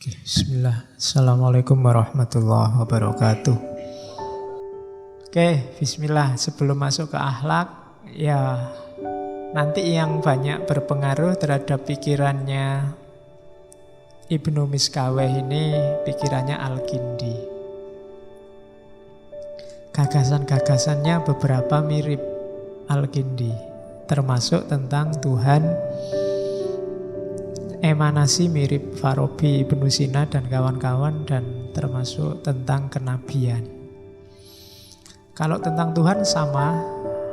Bismillah. Assalamualaikum warahmatullahi wabarakatuh. Oke, bismillah. Sebelum masuk ke akhlak, ya nanti yang banyak berpengaruh terhadap pikirannya Ibnu Miskaweh ini pikirannya Al-Kindi. Gagasan-gagasannya beberapa mirip Al-Kindi, termasuk tentang Tuhan. Emanasi mirip Farabi, Ibnu Sina dan kawan-kawan, dan termasuk tentang kenabian. Kalau tentang Tuhan sama,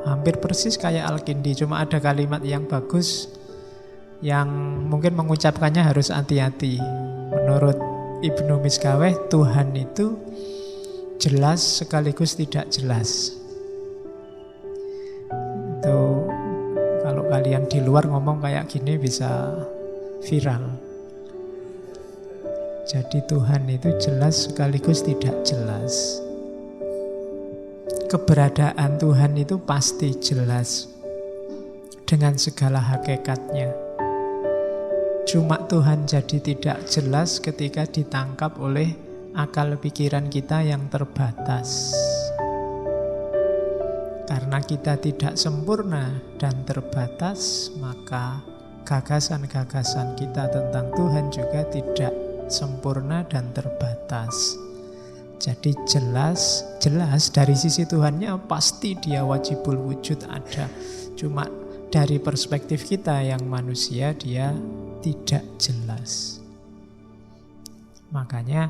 hampir persis kayak Al-Kindi, cuma ada kalimat yang bagus yang mungkin mengucapkannya harus hati-hati. Menurut Ibnu Miskaweh, Tuhan itu jelas sekaligus tidak jelas. Itu kalau kalian di luar ngomong kayak gini bisa viral. Jadi Tuhan itu jelas sekaligus tidak jelas. Keberadaan Tuhan itu pasti jelas dengan segala hakikatnya. Cuma Tuhan jadi tidak jelas ketika ditangkap oleh akal pikiran kita yang terbatas. Karena kita tidak sempurna dan terbatas, maka gagasan-gagasan kita tentang Tuhan juga tidak sempurna dan terbatas. Jadi jelas dari sisi Tuhannya pasti dia wajibul wujud ada. Cuma dari perspektif kita yang manusia dia tidak jelas. Makanya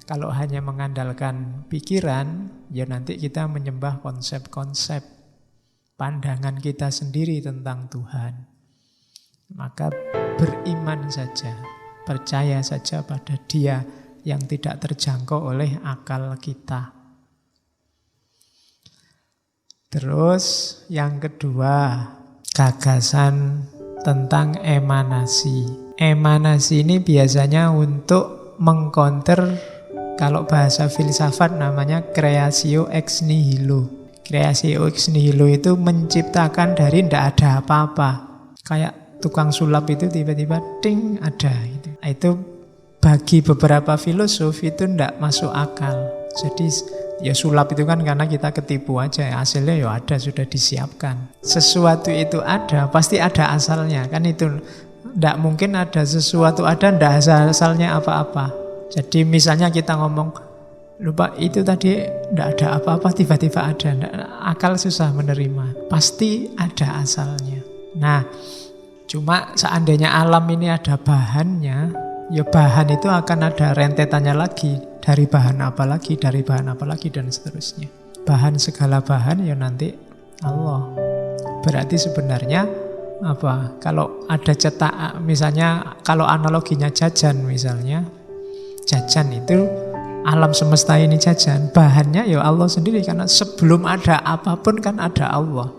kalau hanya mengandalkan pikiran, ya nanti kita menyembah konsep-konsep pandangan kita sendiri tentang Tuhan. Maka beriman saja, percaya saja pada Dia yang tidak terjangkau oleh akal kita. Terus yang kedua, gagasan tentang emanasi. Emanasi ini biasanya untuk mengcounter, kalau bahasa filsafat namanya creatio ex nihilo. Creatio ex nihilo itu menciptakan dari tidak ada apa-apa. Kayak tukang sulap itu tiba-tiba ting ada gitu. Itu bagi beberapa filosof itu tidak masuk akal. Jadi ya sulap itu kan karena kita ketipu aja, hasilnya ya ada, sudah disiapkan. Sesuatu itu ada, pasti ada asalnya. Kan itu tidak mungkin ada sesuatu ada tidak asalnya apa-apa. Jadi misalnya kita ngomong, lupa itu tadi tidak ada apa-apa, tiba-tiba ada. Akal susah menerima. Pasti ada asalnya. Nah, cuma seandainya alam ini ada bahannya, ya bahan itu akan ada rentetannya lagi. Dari bahan apa lagi, dari bahan apa lagi, dan seterusnya. Bahan segala bahan ya nanti Allah. Berarti sebenarnya apa? Kalau ada cetak, misalnya kalau analoginya jajan misalnya, jajan itu alam semesta ini jajan, bahannya ya Allah sendiri. Karena sebelum ada apapun kan ada Allah.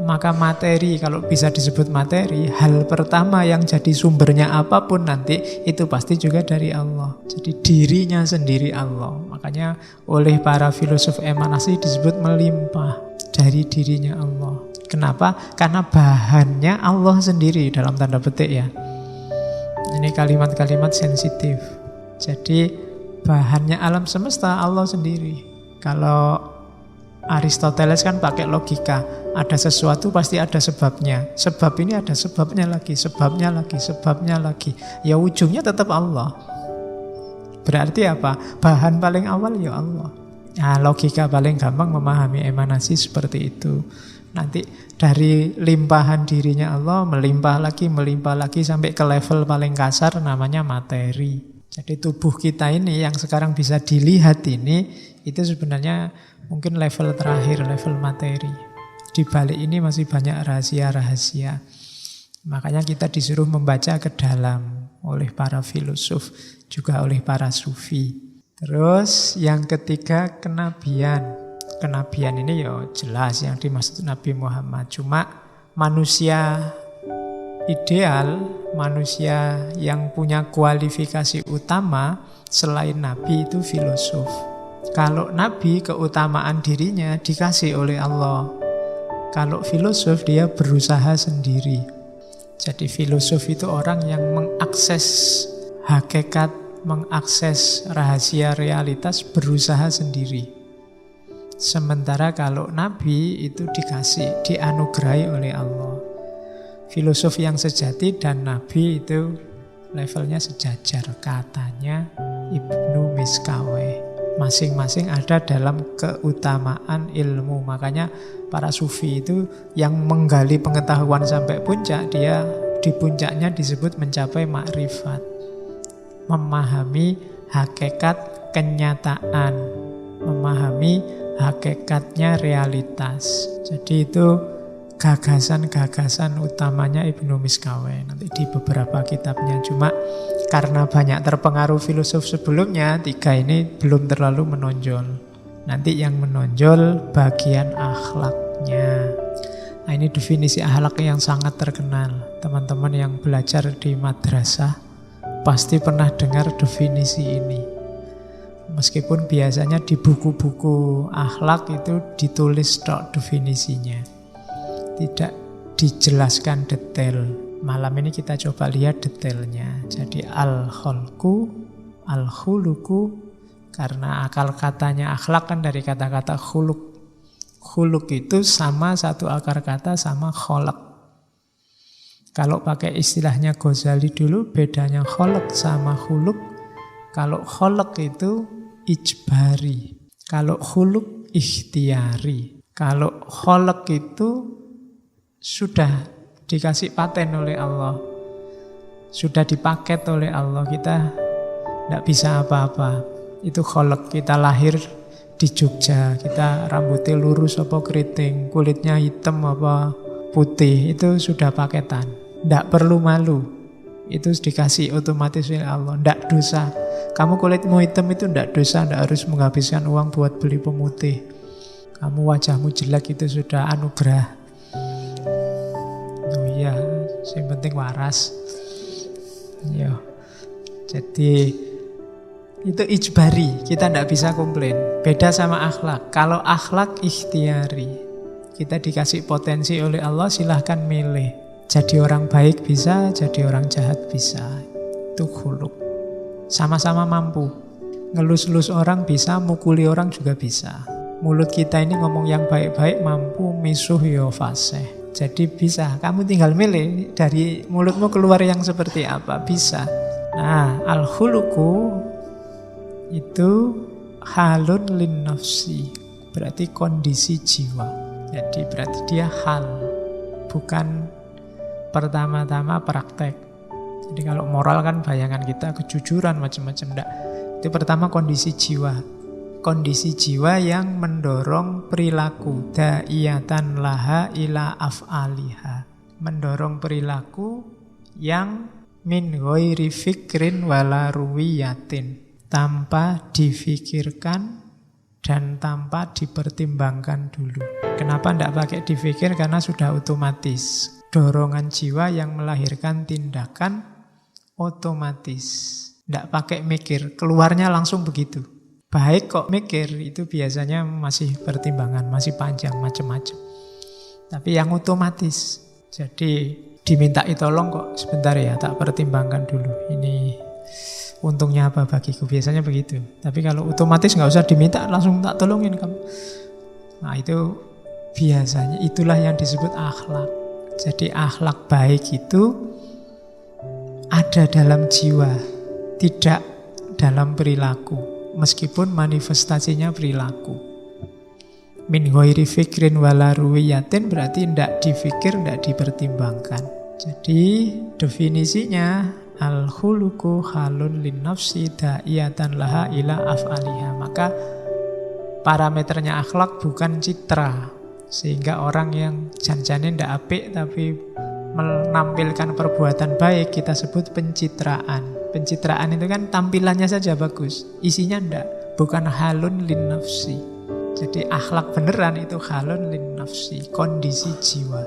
Maka materi, kalau bisa disebut materi, hal pertama yang jadi sumbernya apapun nanti itu pasti juga dari Allah. Jadi dirinya sendiri Allah. Makanya oleh para filosof emanasi disebut melimpah dari dirinya Allah. Kenapa? Karena bahannya Allah sendiri, dalam tanda petik ya. Ini kalimat-kalimat sensitif. Jadi bahannya alam semesta Allah sendiri. Kalau Aristoteles kan pakai logika, ada sesuatu pasti ada sebabnya. Sebab ini ada sebabnya lagi, sebabnya lagi, sebabnya lagi. Ya ujungnya tetap Allah. Berarti apa? Bahan paling awal ya Allah. Nah, logika paling gampang memahami emanasi seperti itu. Nanti dari limpahan dirinya Allah melimpah lagi sampai ke level paling kasar namanya materi. Jadi tubuh kita ini yang sekarang bisa dilihat ini, itu sebenarnya mungkin level terakhir, level materi. Di balik ini masih banyak rahasia-rahasia. Makanya kita disuruh membaca ke dalam oleh para filosof, juga oleh para sufi. Terus yang ketiga, kenabian. Kenabian ini ya jelas yang dimaksud Nabi Muhammad. Cuma manusia ideal, manusia yang punya kualifikasi utama selain Nabi itu filosof. Kalau Nabi keutamaan dirinya dikasih oleh Allah. Kalau filosof dia berusaha sendiri. Jadi filosof itu orang yang mengakses hakikat mengakses rahasia realitas berusaha sendiri. Sementara kalau nabi itu dikasih, dianugerahi oleh Allah. Filosof yang sejati dan nabi itu levelnya sejajar, katanya Ibnu Miskaweh. Masing-masing ada dalam keutamaan ilmu. Makanya para sufi itu yang menggali pengetahuan sampai puncak, dia di puncaknya disebut mencapai makrifat, memahami hakikat kenyataan, memahami hakikatnya realitas. Jadi itu gagasan-gagasan utamanya Ibnu Miskaweh nanti di beberapa kitabnya. Cuma karena banyak terpengaruh filosof sebelumnya, 3 ini belum terlalu menonjol. Nanti yang menonjol bagian akhlaknya. Nah, ini definisi akhlak yang sangat terkenal. Teman-teman yang belajar di madrasah pasti pernah dengar definisi ini. Meskipun biasanya di buku-buku akhlak itu ditulis tok definisinya, tidak dijelaskan detail. Malam ini kita coba lihat detailnya. Jadi al-kholku, al-khuluku, karena akal katanya akhlak kan dari kata-kata khuluk. Khuluk itu sama satu akar kata sama kholak. Kalau pakai istilahnya Ghazali dulu, bedanya kholak sama khuluk. Kalau kholak itu ijbari, kalau khuluk ikhtiyari. Kalau kholak itu sudah dikasih paten oleh Allah, sudah dipaket oleh Allah, kita tidak bisa apa-apa. Itu kholak. Kita lahir di Jogja, kita rambutnya lurus apa keriting, kulitnya hitam apa putih, itu sudah paketan, tidak perlu malu. Itu dikasih otomatis oleh Allah, tidak dosa. Kamu kulitmu hitam itu tidak dosa, tidak harus menghabiskan uang buat beli pemutih. Kamu wajahmu jelek itu sudah anugerah. Ya, yang penting waras. Ya. Jadi itu ijbari, kita tidak bisa komplain. Beda sama akhlak. Kalau akhlak ikhtiari, kita dikasih potensi oleh Allah, silahkan milih. Jadi orang baik bisa, jadi orang jahat bisa. Itu khuluk. Sama-sama mampu. Ngelus-lus orang bisa, mukuli orang juga bisa. Mulut kita ini ngomong yang baik-baik mampu, misuh yo fasih. Jadi bisa, kamu tinggal milih dari mulutmu keluar yang seperti apa, bisa. Nah, al-khuluku itu halun lin nafsi, berarti kondisi jiwa. Jadi berarti dia hal, bukan pertama-tama praktek. Jadi kalau moral kan bayangan kita kejujuran macam-macam, enggak. Itu pertama kondisi jiwa. Kondisi jiwa yang mendorong perilaku, da'iyatan laha ila af'aliha, mendorong perilaku yang min ghairi fikrin wala ruwiyatin, tanpa difikirkan dan tanpa dipertimbangkan dulu. Kenapa tidak pakai dipikir? Karena sudah otomatis. Dorongan jiwa yang melahirkan tindakan otomatis, tidak pakai mikir, keluarnya langsung begitu. Baik kok mikir, itu biasanya masih pertimbangan, masih panjang, macam-macam. Tapi yang otomatis, jadi diminta tolong kok sebentar ya, tak pertimbangkan dulu. Ini untungnya apa bagiku, biasanya begitu. Tapi kalau otomatis nggak usah diminta, langsung tak tolongin kamu. Nah itu biasanya, itulah yang disebut akhlak. Jadi akhlak baik itu ada dalam jiwa, tidak dalam perilaku. Meskipun manifestasinya perilaku. Min ghairi fikrin wala ruwiyatin berarti tidak dipikir, tidak dipertimbangkan. Jadi definisinya al-khuluku halun lin nafsi da'iyatan laha ila af'aliha. Maka parameternya akhlak bukan citra, sehingga orang yang jan-jane tidak apik tapi menampilkan perbuatan baik kita sebut pencitraan. Pencitraan itu kan tampilannya saja bagus, isinya ndak, bukan halun lin nafsi. Jadi akhlak beneran itu halun lin nafsi, kondisi jiwa.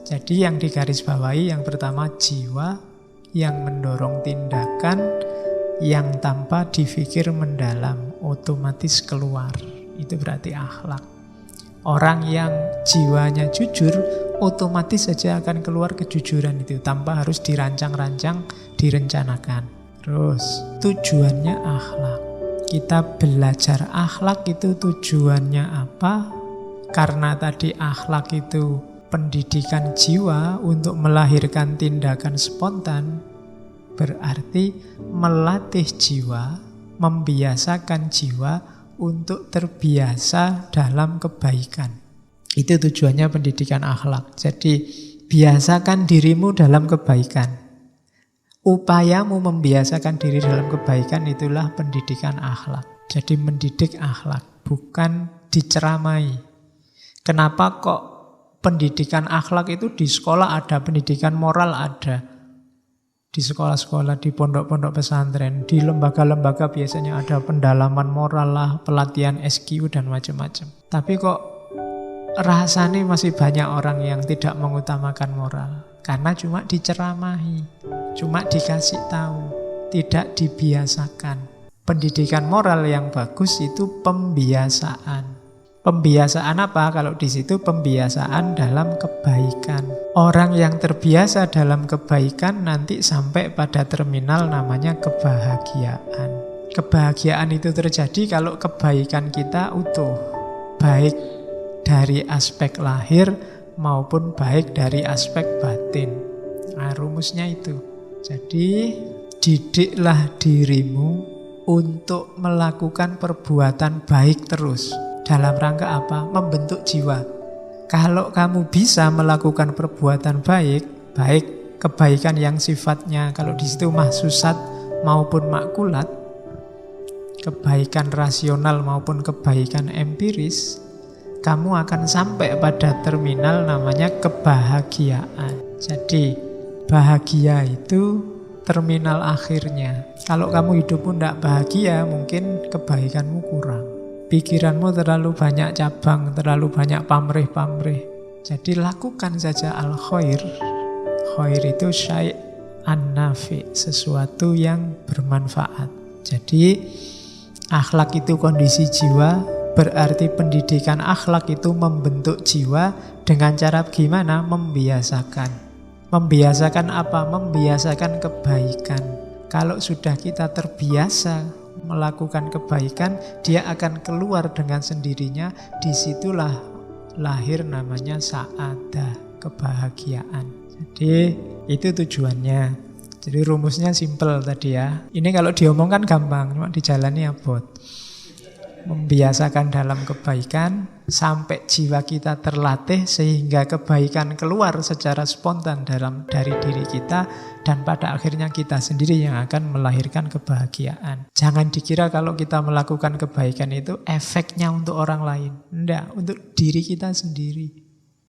Jadi yang digarisbawahi yang pertama jiwa yang mendorong tindakan yang tanpa dipikir mendalam, otomatis keluar. Itu berarti akhlak. Orang yang jiwanya jujur, otomatis saja akan keluar kejujuran itu tanpa harus dirancang-rancang, direncanakan. Terus tujuannya akhlak. Kita belajar akhlak itu tujuannya apa? Karena tadi akhlak itu pendidikan jiwa untuk melahirkan tindakan spontan, berarti melatih jiwa, membiasakan jiwa untuk terbiasa dalam kebaikan. Itu tujuannya pendidikan akhlak. Jadi biasakan dirimu dalam kebaikan. Upayamu membiasakan diri dalam kebaikan itulah pendidikan akhlak. Jadi mendidik akhlak, bukan diceramai. Kenapa kok pendidikan akhlak itu di sekolah ada, pendidikan moral ada. Di sekolah-sekolah, di pondok-pondok pesantren, di lembaga-lembaga biasanya ada pendalaman moral lah, pelatihan SQ dan macam-macam. Tapi kok rasanya masih banyak orang yang tidak mengutamakan moral. Karena cuma diceramahi, cuma dikasih tahu, tidak dibiasakan. Pendidikan moral yang bagus itu pembiasaan. Pembiasaan apa? Kalau di situ pembiasaan dalam kebaikan. Orang yang terbiasa dalam kebaikan nanti sampai pada terminal namanya kebahagiaan. Kebahagiaan itu terjadi kalau kebaikan kita utuh, baik dari aspek lahir maupun baik dari aspek batin. Nah, rumusnya itu. Jadi, didiklah dirimu untuk melakukan perbuatan baik terus. Dalam rangka apa? Membentuk jiwa. Kalau kamu bisa melakukan perbuatan baik, baik kebaikan yang sifatnya kalau di situ mahsusat maupun makulat, kebaikan rasional maupun kebaikan empiris, kamu akan sampai pada terminal namanya kebahagiaan. Jadi bahagia itu terminal akhirnya. Kalau kamu hidupmu tidak bahagia, mungkin kebaikanmu kurang. Pikiranmu terlalu banyak cabang, terlalu banyak pamrih-pamrih. Jadi lakukan saja al-khair. Khair itu syai' an-nafi, sesuatu yang bermanfaat. Jadi akhlak itu kondisi jiwa. Berarti pendidikan akhlak itu membentuk jiwa dengan cara gimana? Membiasakan. Membiasakan apa? Membiasakan kebaikan. Kalau sudah kita terbiasa melakukan kebaikan, dia akan keluar dengan sendirinya. Disitulah lahir namanya sa'adah, kebahagiaan. Jadi itu tujuannya. Jadi rumusnya simple tadi ya. Ini kalau diomongkan gampang, cuma dijalani abot. Membiasakan dalam kebaikan sampai jiwa kita terlatih sehingga kebaikan keluar secara spontan dari diri kita, dan pada akhirnya kita sendiri yang akan melahirkan kebahagiaan. Jangan dikira kalau kita melakukan kebaikan itu efeknya untuk orang lain. Enggak, untuk diri kita sendiri.